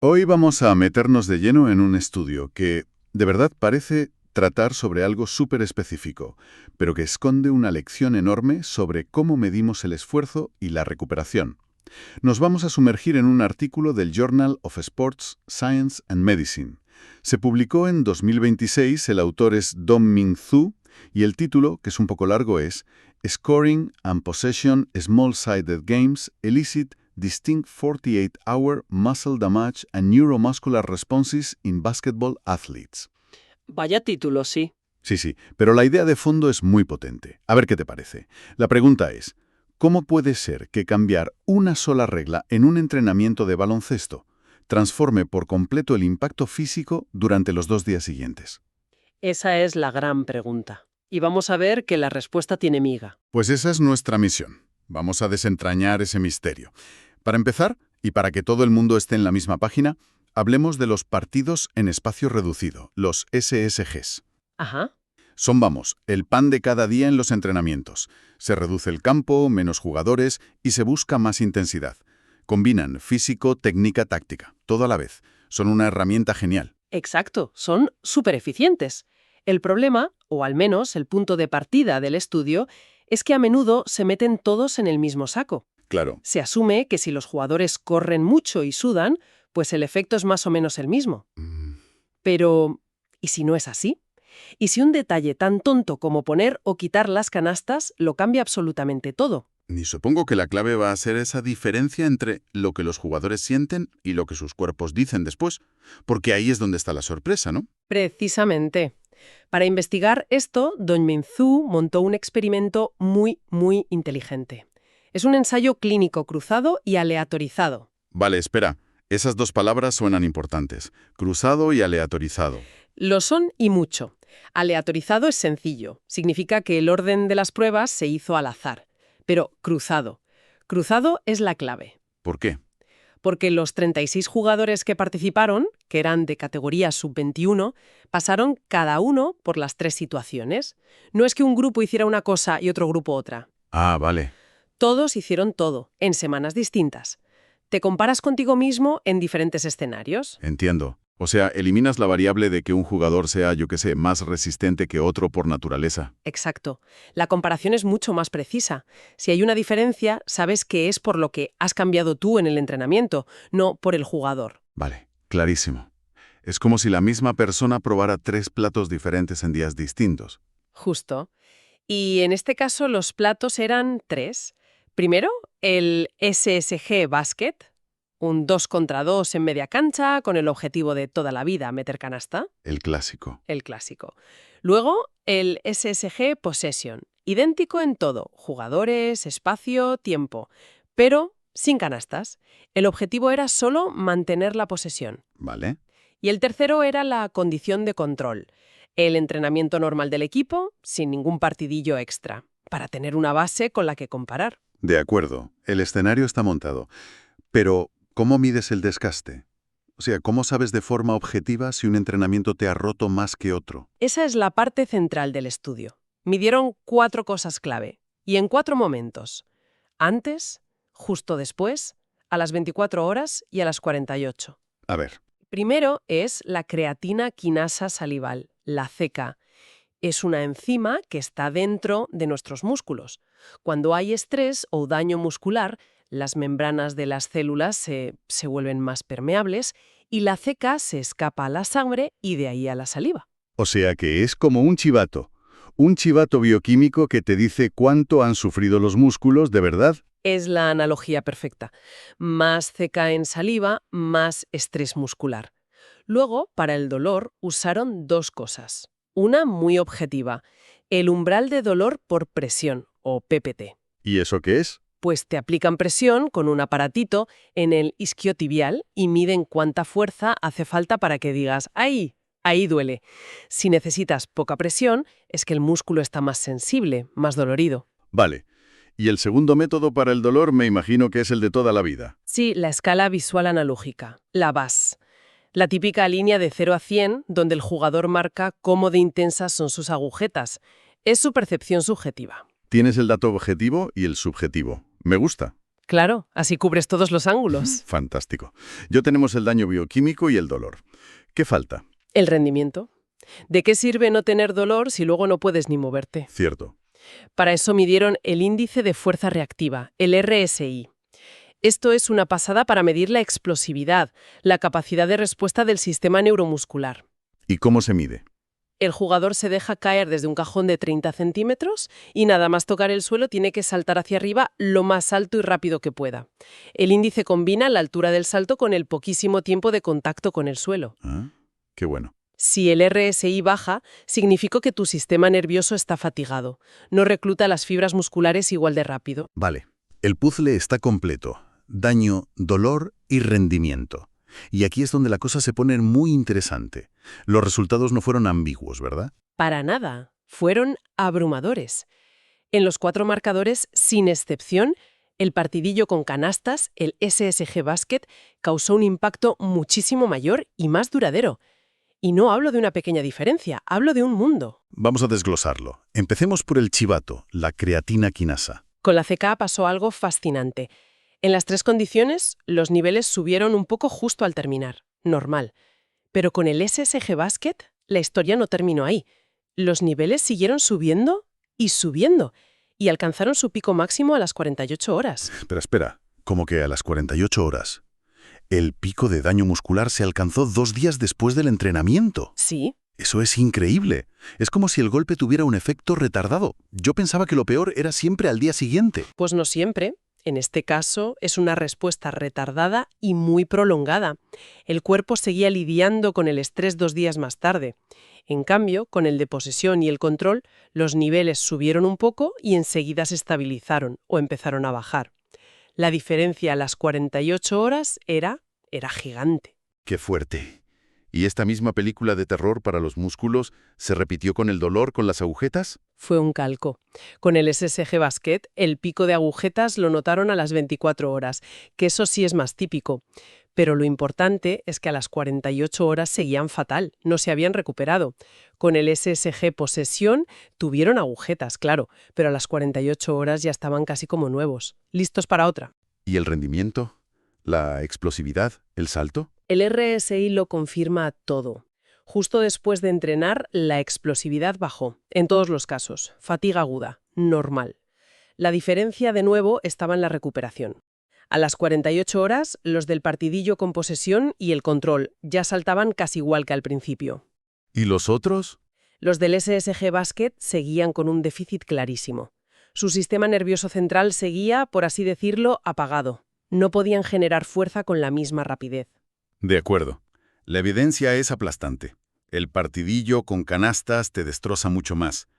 Hoy vamos a meternos de lleno en un estudio que, de verdad, parece tratar sobre algo súper específico, pero que esconde una lección enorme sobre cómo medimos el esfuerzo y la recuperación. Nos vamos a sumergir en un artículo del Journal of Sports, Science and Medicine. Se publicó en 2026, el autor es Dong-Min Zhu, y el título, que es un poco largo, es Scoring and Possession Small-Sided Games Elicit Distinct 48-Hour Muscle Damage and Neuromuscular Responses in Basketball Athletes. Vaya título, sí. Sí, pero la idea de fondo es muy potente. A ver qué te parece. La pregunta es, ¿cómo puede ser que cambiar una sola regla en un entrenamiento de baloncesto transforme por completo el impacto físico durante los 2 días siguientes? Esa es la gran pregunta. Y vamos a ver que la respuesta tiene miga. Pues esa es nuestra misión. Vamos a desentrañar ese misterio. Para empezar, y para que todo el mundo esté en la misma página, hablemos de los partidos en espacio reducido, los SSGs. Ajá. Son, vamos, el pan de cada día en los entrenamientos. Se reduce el campo, menos jugadores y se busca más intensidad. Combinan físico, técnica, táctica, todo a la vez. Son una herramienta genial. Exacto, son súper eficientes. El problema, o al menos el punto de partida del estudio, es que a menudo se meten todos en el mismo saco. Claro. Se asume que si los jugadores corren mucho y sudan, pues el efecto es más o menos el mismo. Pero, ¿y si no es así? ¿Y si un detalle tan tonto como poner o quitar las canastas lo cambia absolutamente todo? Y supongo que la clave va a ser esa diferencia entre lo que los jugadores sienten y lo que sus cuerpos dicen después, porque ahí es donde está la sorpresa, ¿no? Precisamente. Para investigar esto, Dong-Min Zhu montó un experimento muy inteligente. Es un ensayo clínico cruzado y aleatorizado. Vale, espera. Esas dos palabras suenan importantes. Cruzado y aleatorizado. Lo son y mucho. Aleatorizado es sencillo. Significa que el orden de las pruebas se hizo al azar. Pero cruzado. Cruzado es la clave. ¿Por qué? Porque los 36 jugadores que participaron, que eran de categoría sub-21, pasaron cada uno por las 3 situaciones. No es que un grupo hiciera una cosa y otro grupo otra. Ah, vale. Todos hicieron todo, en semanas distintas. Te comparas contigo mismo en diferentes escenarios. Entiendo. O sea, eliminas la variable de que un jugador sea, yo qué sé, más resistente que otro por naturaleza. Exacto. La comparación es mucho más precisa. Si hay una diferencia, sabes que es por lo que has cambiado tú en el entrenamiento, no por el jugador. Vale, clarísimo. Es como si la misma persona probara 3 platos diferentes en días distintos. Justo. Y en este caso los platos eran 3. Primero, el SSG Basket, un 2 contra 2 en media cancha con el objetivo de toda la vida meter canasta. El clásico. El clásico. Luego, el SSG Possession, idéntico en todo, jugadores, espacio, tiempo, pero sin canastas. El objetivo era solo mantener la posesión. Vale. Y el tercero era la condición de control, el entrenamiento normal del equipo, sin ningún partidillo extra, para tener una base con la que comparar. De acuerdo. El escenario está montado. Pero, ¿cómo mides el desgaste? O sea, ¿cómo sabes de forma objetiva si un entrenamiento te ha roto más que otro? Esa es la parte central del estudio. Midieron 4 cosas clave, y en 4 momentos. Antes, justo después, a las 24 horas y a las 48. A ver. Primero es la creatina quinasa salival, la CK. Es una enzima que está dentro de nuestros músculos. Cuando hay estrés o daño muscular, las membranas de las células se vuelven más permeables y la CK se escapa a la sangre y de ahí a la saliva. O sea que es como un chivato bioquímico que te dice cuánto han sufrido los músculos de verdad. Es la analogía perfecta. Más CK en saliva, más estrés muscular. Luego, para el dolor, usaron 2 cosas. Una muy objetiva, el umbral de dolor por presión, o PPT. ¿Y eso qué es? Pues te aplican presión con un aparatito en el isquiotibial y miden cuánta fuerza hace falta para que digas ¡ay! Ahí duele. Si necesitas poca presión, es que el músculo está más sensible, más dolorido. Vale. Y el segundo método para el dolor me imagino que es el de toda la vida. Sí, la escala visual analógica, la VAS. La típica línea de 0 a 100, donde el jugador marca cómo de intensas son sus agujetas. Es su percepción subjetiva. Tienes el dato objetivo y el subjetivo. Me gusta. Claro, así cubres todos los ángulos. Fantástico. Ya tenemos el daño bioquímico y el dolor. ¿Qué falta? El rendimiento. ¿De qué sirve no tener dolor si luego no puedes ni moverte? Cierto. Para eso midieron el índice de fuerza reactiva, el RSI. Esto es una pasada para medir la explosividad, la capacidad de respuesta del sistema neuromuscular. ¿Y cómo se mide? El jugador se deja caer desde un cajón de 30 centímetros y nada más tocar el suelo tiene que saltar hacia arriba lo más alto y rápido que pueda. El índice combina la altura del salto con el poquísimo tiempo de contacto con el suelo. Ah, qué bueno. Si el RSI baja, significa que tu sistema nervioso está fatigado. No recluta las fibras musculares igual de rápido. Vale. El puzzle está completo. Daño, dolor y rendimiento. Y aquí es donde la cosa se pone muy interesante. Los resultados no fueron ambiguos, ¿verdad? Para nada. Fueron abrumadores. En los 4 marcadores, sin excepción, el partidillo con canastas, el SSG Basket, causó un impacto muchísimo mayor y más duradero. Y no hablo de una pequeña diferencia, hablo de un mundo. Vamos a desglosarlo. Empecemos por el chivato, la creatina quinasa. Con la CK pasó algo fascinante. En las 3 condiciones, los niveles subieron un poco justo al terminar. Normal. Pero con el SSG Basket, la historia no terminó ahí. Los niveles siguieron subiendo y subiendo, y alcanzaron su pico máximo a las 48 horas. Espera. ¿Cómo que a las 48 horas? El pico de daño muscular se alcanzó 2 días después del entrenamiento. Sí. Eso es increíble. Es como si el golpe tuviera un efecto retardado. Yo pensaba que lo peor era siempre al día siguiente. Pues no siempre. En este caso, es una respuesta retardada y muy prolongada. El cuerpo seguía lidiando con el estrés 2 días más tarde. En cambio, con el de posesión y el control, los niveles subieron un poco y enseguida se estabilizaron o empezaron a bajar. La diferencia a las 48 horas era gigante. ¡Qué fuerte! ¿Y esta misma película de terror para los músculos se repitió con el dolor con las agujetas? Fue un calco. Con el SSG Basket, el pico de agujetas lo notaron a las 24 horas, que eso sí es más típico. Pero lo importante es que a las 48 horas seguían fatal, no se habían recuperado. Con el SSG Posesión tuvieron agujetas, claro, pero a las 48 horas ya estaban casi como nuevos, listos para otra. ¿Y el rendimiento? ¿La explosividad? ¿El salto? El RSI lo confirma todo. Justo después de entrenar, la explosividad bajó, en todos los casos. Fatiga aguda, normal. La diferencia, de nuevo, estaba en la recuperación. A las 48 horas, los del partidillo con posesión y el control ya saltaban casi igual que al principio. ¿Y los otros? Los del SSG Basket seguían con un déficit clarísimo. Su sistema nervioso central seguía, por así decirlo, apagado. No podían generar fuerza con la misma rapidez. De acuerdo. La evidencia es aplastante. El partidillo con canastas te destroza mucho más.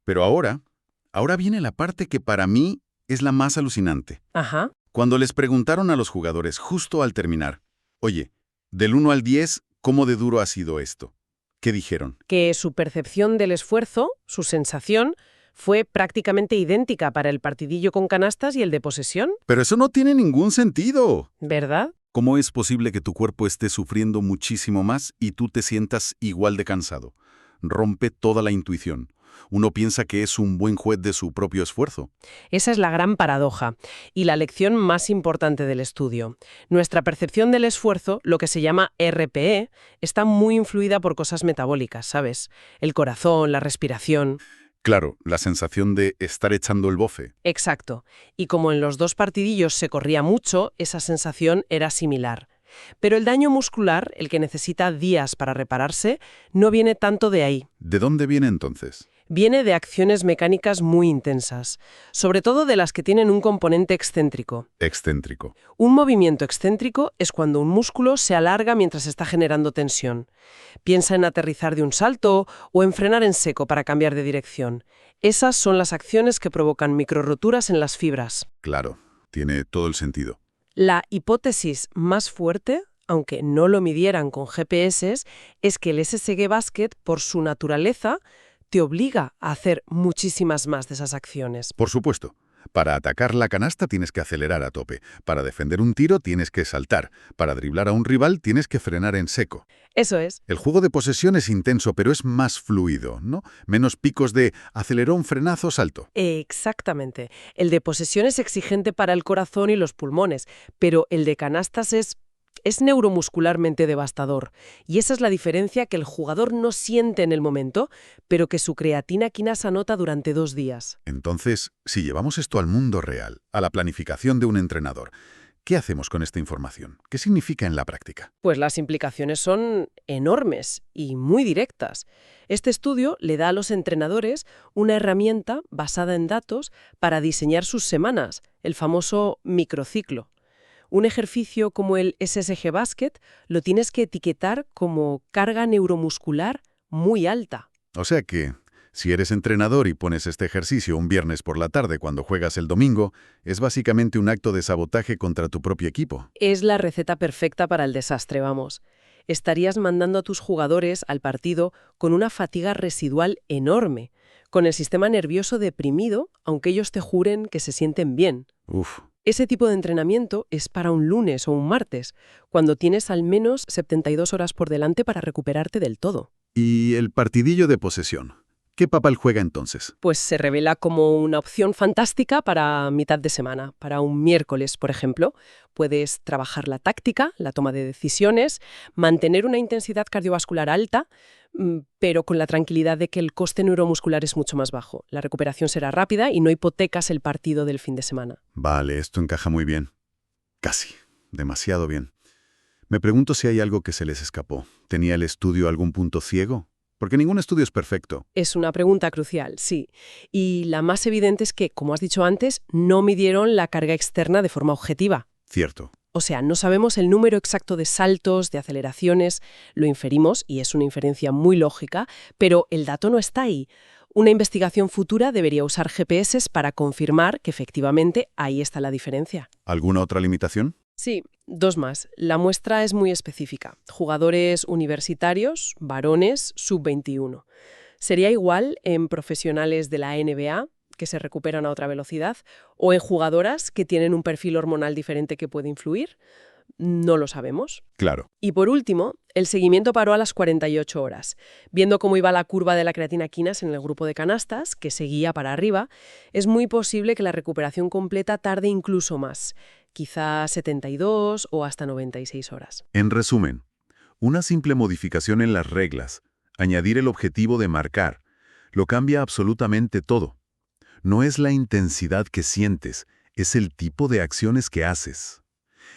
Pero ahora viene la parte que para mí es la más alucinante. Ajá. Cuando les preguntaron a los jugadores justo al terminar, oye, del 1 al 10, ¿cómo de duro ha sido esto? ¿Qué dijeron? Que su percepción del esfuerzo, su sensación, fue prácticamente idéntica para el partidillo con canastas y el de posesión. Pero eso no tiene ningún sentido. ¿Verdad? ¿Cómo es posible que tu cuerpo esté sufriendo muchísimo más y tú te sientas igual de cansado? Rompe toda la intuición. Uno piensa que es un buen juez de su propio esfuerzo. Esa es la gran paradoja y la lección más importante del estudio. Nuestra percepción del esfuerzo, lo que se llama RPE, está muy influida por cosas metabólicas, ¿sabes? El corazón, la respiración. Claro, la sensación de estar echando el bofe. Exacto. Y como en los 2 partidillos se corría mucho, esa sensación era similar. Pero el daño muscular, el que necesita días para repararse, no viene tanto de ahí. ¿De dónde viene entonces? Viene de acciones mecánicas muy intensas, sobre todo de las que tienen un componente excéntrico. Excéntrico. Un movimiento excéntrico es cuando un músculo se alarga mientras está generando tensión. Piensa en aterrizar de un salto o en frenar en seco para cambiar de dirección. Esas son las acciones que provocan microroturas en las fibras. Claro, tiene todo el sentido. La hipótesis más fuerte, aunque no lo midieran con GPS, es que el SSG Basket, por su naturaleza, te obliga a hacer muchísimas más de esas acciones. Por supuesto. Para atacar la canasta tienes que acelerar a tope. Para defender un tiro tienes que saltar. Para driblar a un rival tienes que frenar en seco. Eso es. El juego de posesión es intenso, pero es más fluido, ¿no? Menos picos de acelerón, frenazo, salto. Exactamente. El de posesión es exigente para el corazón y los pulmones, pero el de canastas es neuromuscularmente devastador. Y esa es la diferencia que el jugador no siente en el momento, pero que su creatina quinasa nota durante 2 días. Entonces, si llevamos esto al mundo real, a la planificación de un entrenador, ¿qué hacemos con esta información? ¿Qué significa en la práctica? Pues las implicaciones son enormes y muy directas. Este estudio le da a los entrenadores una herramienta basada en datos para diseñar sus semanas, el famoso microciclo. Un ejercicio como el SSG Basket lo tienes que etiquetar como carga neuromuscular muy alta. O sea que, si eres entrenador y pones este ejercicio un viernes por la tarde cuando juegas el domingo, es básicamente un acto de sabotaje contra tu propio equipo. Es la receta perfecta para el desastre, vamos. Estarías mandando a tus jugadores al partido con una fatiga residual enorme, con el sistema nervioso deprimido, aunque ellos te juren que se sienten bien. Uf. Ese tipo de entrenamiento es para un lunes o un martes, cuando tienes al menos 72 horas por delante para recuperarte del todo. ¿Y el partidillo de posesión? ¿Qué papel juega entonces? Pues se revela como una opción fantástica para mitad de semana, para un miércoles, por ejemplo. Puedes trabajar la táctica, la toma de decisiones, mantener una intensidad cardiovascular alta, pero con la tranquilidad de que el coste neuromuscular es mucho más bajo. La recuperación será rápida y no hipotecas el partido del fin de semana. Vale, esto encaja muy bien. Casi. Demasiado bien. Me pregunto si hay algo que se les escapó. ¿Tenía el estudio algún punto ciego? Porque ningún estudio es perfecto. Es una pregunta crucial, sí. Y la más evidente es que, como has dicho antes, no midieron la carga externa de forma objetiva. Cierto. O sea, no sabemos el número exacto de saltos, de aceleraciones, lo inferimos, y es una inferencia muy lógica, pero el dato no está ahí. Una investigación futura debería usar GPS para confirmar que efectivamente ahí está la diferencia. ¿Alguna otra limitación? Sí, 2 más. La muestra es muy específica. Jugadores universitarios, varones, sub-21. ¿Sería igual en profesionales de la NBA, que se recuperan a otra velocidad, o en jugadoras que tienen un perfil hormonal diferente que puede influir? No lo sabemos. Claro. Y por último, el seguimiento paró a las 48 horas. Viendo cómo iba la curva de la creatina quinasa en el grupo de canastas, que seguía para arriba, es muy posible que la recuperación completa tarde incluso más, quizá 72 o hasta 96 horas. En resumen, una simple modificación en las reglas, añadir el objetivo de marcar, lo cambia absolutamente todo. No es la intensidad que sientes, es el tipo de acciones que haces.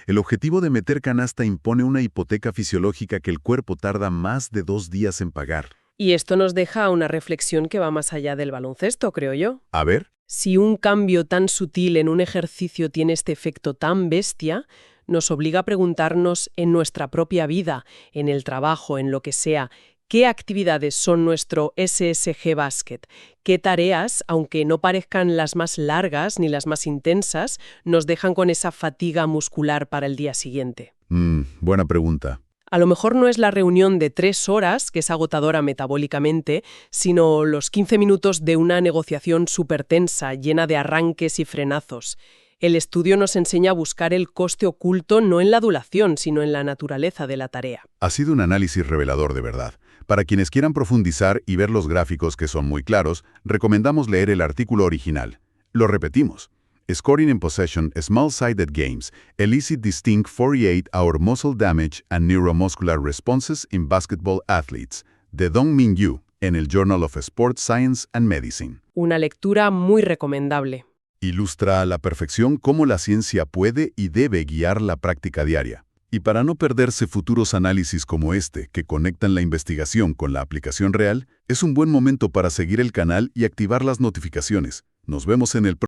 El objetivo de meter canasta impone una hipoteca fisiológica que el cuerpo tarda más de 2 días en pagar. Y esto nos deja una reflexión que va más allá del baloncesto, creo yo. A ver. Si un cambio tan sutil en un ejercicio tiene este efecto tan bestia, nos obliga a preguntarnos en nuestra propia vida, en el trabajo, en lo que sea, ¿qué actividades son nuestro SSG Basket? ¿Qué tareas, aunque no parezcan las más largas ni las más intensas, nos dejan con esa fatiga muscular para el día siguiente? Buena pregunta. A lo mejor no es la reunión de 3 horas, que es agotadora metabólicamente, sino los 15 minutos de una negociación súper tensa, llena de arranques y frenazos. El estudio nos enseña a buscar el coste oculto no en la adulación, sino en la naturaleza de la tarea. Ha sido un análisis revelador de verdad. Para quienes quieran profundizar y ver los gráficos que son muy claros, recomendamos leer el artículo original. Lo repetimos. Scoring in Possession Small-Sided Games Elicit Distinct 48-Hour Muscle Damage and Neuromuscular Responses in Basketball Athletes, de Dong-Min Yu, en el Journal of Sports Science and Medicine. Una lectura muy recomendable. Ilustra a la perfección cómo la ciencia puede y debe guiar la práctica diaria. Y para no perderse futuros análisis como este, que conectan la investigación con la aplicación real, es un buen momento para seguir el canal y activar las notificaciones. Nos vemos en el próximo.